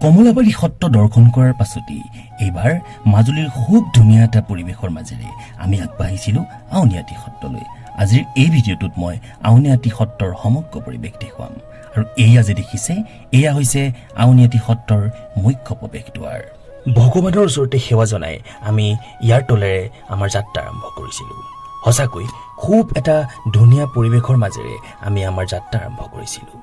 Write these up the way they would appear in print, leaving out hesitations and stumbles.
কমলাবাৰী সত্ৰ দৰ্শন কৰাৰ পাছতেই এইবাৰ মাজুলীৰ খুব ধুনীয়া এটা পৰিৱেশৰ মাজেৰে আমি আগবাঢ়িছিলোঁ আউনীআটী সত্ৰলৈ। আজিৰ এই ভিডিঅ'টোত মই আউনীআটী সত্ৰৰ সমগ্ৰ পৰিৱেশ দেখুৱাম। আৰু এয়া যে দেখিছে, এয়া হৈছে আউনীআটী সত্ৰৰ মুখ্য প্ৰৱেশদ্বাৰ। ভগৱানৰ ওচৰতে সেৱা জনাই আমি ইয়াৰ তলেৰে আমাৰ যাত্ৰা আৰম্ভ কৰিছিলোঁ। সঁচাকৈ খুব এটা ধুনীয়া পৰিৱেশৰ মাজেৰে আমি আমাৰ যাত্ৰা আৰম্ভ কৰিছিলোঁ।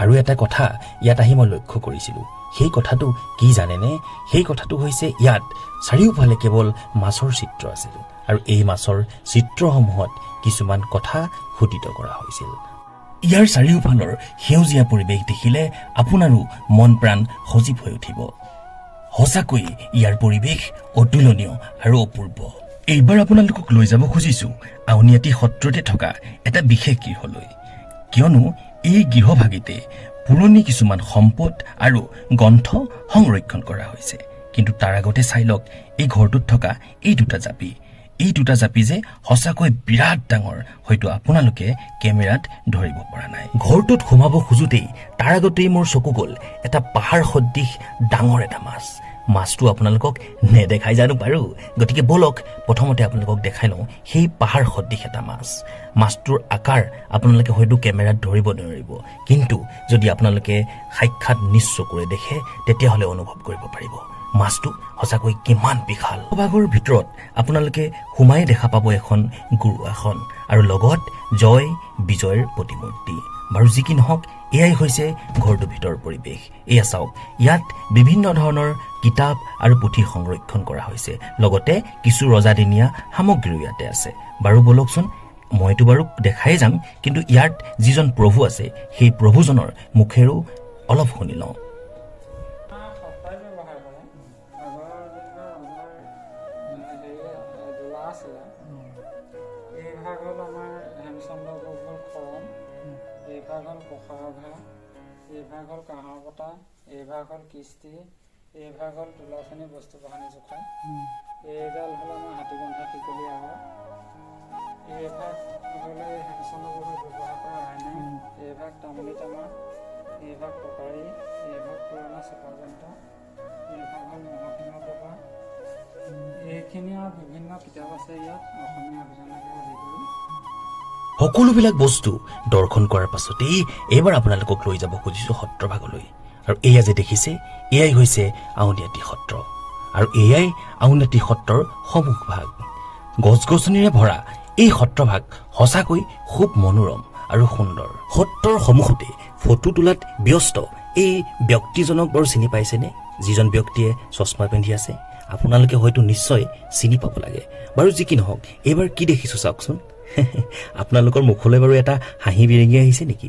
আৰু এটা কথা ইয়াত আহি মই লক্ষ্য কৰিছিলোঁ, সেই কথাটো কি জানেনে? সেই কথাটো হৈছে ইয়াত চাৰিওফালে কেৱল মাছৰ চিত্ৰ আছিল, আৰু এই মাছৰ চিত্ৰসমূহত কিছুমান কথা খোদিত কৰা হৈছিল। ইয়াৰ চাৰিওফালৰ সেউজীয়া পৰিৱেশ দেখিলে আপোনাৰো মন প্ৰাণ সজীৱ হৈ উঠিব। সঁচাকৈ ইয়াৰ পৰিৱেশ অতুলনীয় আৰু অপূৰ্ব। এইবাৰ আপোনালোকক লৈ যাব খুজিছোঁ আউনীআটী সত্ৰতে থকা এটা বিশেষ গৃহলৈ, কিয়নো এই গৃহভাগিতে পুৰণি কিছুমান সম্পদ আৰু গ্ৰন্থ সংৰক্ষণ কৰা হৈছে। কিন্তু তাৰ আগতে চাই লওক এই ঘৰটোত থকা এই দুটা জাপি যে সঁচাকৈ বিৰাট ডাঙৰ, হয়তো আপোনালোকে কেমেৰাত ধৰিব পৰা নাই। ঘৰটোত সোমাব খোজোতেই তাৰ আগতেই মোৰ চকু গ'ল এটা পাহাৰ সদৃশ ডাঙৰ এটা মাছ। মাছটো আপোনালোকক নেদেখাই জানো বাৰু? গতিকে ব'লক প্ৰথমতে আপোনালোকক দেখাই লওঁ সেই পাহাৰ সদৃশ এটা মাছ। মাছটোৰ আকাৰ আপোনালোকে হয়তো কেমেৰাত ধৰিব নোৱাৰিব, কিন্তু যদি আপোনালোকে সাক্ষাৎ নিজ চকুৰে দেখে তেতিয়াহ'লে অনুভৱ কৰিব পাৰিব মাছটো সঁচাকৈ কিমান বিশাল। ভাগৰ ভিতৰত আপোনালোকে সোমাই দেখা পাব এখন গুৰু আসন আৰু লগত জয় বিজয়ৰ প্ৰতিমূৰ্তি। বাৰু যি কি নহওক, এয়াই হৈছে ঘৰটোৰ ভিতৰৰ পৰিৱেশ। এয়া চাওক, ইয়াত বিভিন্ন ধৰণৰ কিতাপ আৰু পুথি সংৰক্ষণ কৰা হৈছে, লগতে কিছু ৰজাদিনীয়া সামগ্ৰীও ইয়াতে আছে। বাৰু ব'লকচোন, মইতো বাৰু দেখাই যাম, কিন্তু ইয়াত যিজন প্ৰভু আছে সেই প্ৰভুজনৰ মুখেৰেও অলপ শুনি লওঁ। এইভাগ হ'ল পখাৰঘা, এইভাগ হ'ল কাঁহৰ পতা, এইভাগ হ'ল কিস্তি, এইভাগ হ'ল তোলাচনী বস্তু বাহানি জোখা, এইডাল হ'ল আমাৰ হাতীবন্ধা শিকলি আগৰ, এইভাগ হ'লে হেমচন্দ্ৰ গগৈ ব্যৱহাৰ কৰা আইনা, এইভাগ তামুলী তামা, এইভাগ টকাৰী, এইভাগ পুৰণা চপা যন্ত্ৰ, এইভাগ হ'ল মহসিংহ টকা। এইখিনি আৰু বিভিন্ন কিতাপ আছে ইয়াত অসমীয়া অভিযানকে আদি কৰি। সকলোবিলাক বস্তু দৰ্শন কৰাৰ পাছতেই এইবাৰ আপোনালোকক লৈ যাব খুজিছোঁ সত্ৰভাগলৈ। আৰু এয়া যে দেখিছে, এয়াই হৈছে আউনীআটী সত্ৰ, আৰু এয়াই আউনীআটী সত্ৰৰ সন্মুখভাগ। গছ গছনিৰে ভৰা এই সত্ৰভাগ সঁচাকৈ খুব মনোৰম আৰু সুন্দৰ। সত্ৰৰ সন্মুখতে ফটো তোলাত ব্যস্ত এই ব্যক্তিজনক বাৰু চিনি পাইছেনে? যিজন ব্যক্তিয়ে চশমা পিন্ধি আছে, আপোনালোকে হয়তো নিশ্চয় চিনি পাব লাগে। বাৰু যি কি নহওক, এইবাৰ কি দেখিছোঁ চাওকচোন। আপোনালোকৰ মুখলৈ বাৰু এটা হাঁহি বিৰিঙি আহিছে নেকি?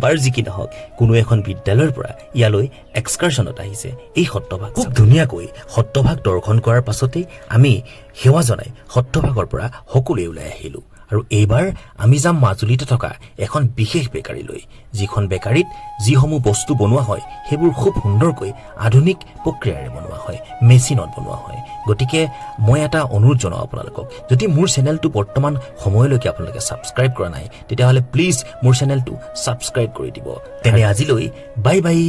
বাৰু যি কি নহওক, কোনো এখন বিদ্যালয়ৰ পৰা ইয়ালৈ এক্সকাৰ্ছনত আহিছে এই সত্ৰভাগ। খুব ধুনীয়াকৈ সত্ৰভাগ দৰ্শন কৰাৰ পাছতেই আমি সেৱা জনাই সত্ৰভাগৰ পৰা সকলোৱে ওলাই আহিলোঁ। আৰু এইবাৰ আমি যাম মাজুলীতে থকা এখন বিশেষ বেকাৰীলৈ, যিখন বেকাৰীত যিসমূহ বস্তু বনোৱা হয় সেইবোৰ খুব সুন্দৰকৈ আধুনিক প্ৰক্ৰিয়াৰে বনোৱা হয়, মেচিনত বনোৱা হয়। গতিকে মই এটা অনুৰোধ জনাওঁ আপোনালোকক, যদি মোৰ চেনেলটো বৰ্তমান সময়লৈকে আপোনালোকে ছাবস্ক্ৰাইব কৰা নাই তেতিয়াহ'লে প্লিজ মোৰ চেনেলটো ছাবস্ক্ৰাইব কৰি দিব। তেনে আজিলৈ বাই বাই।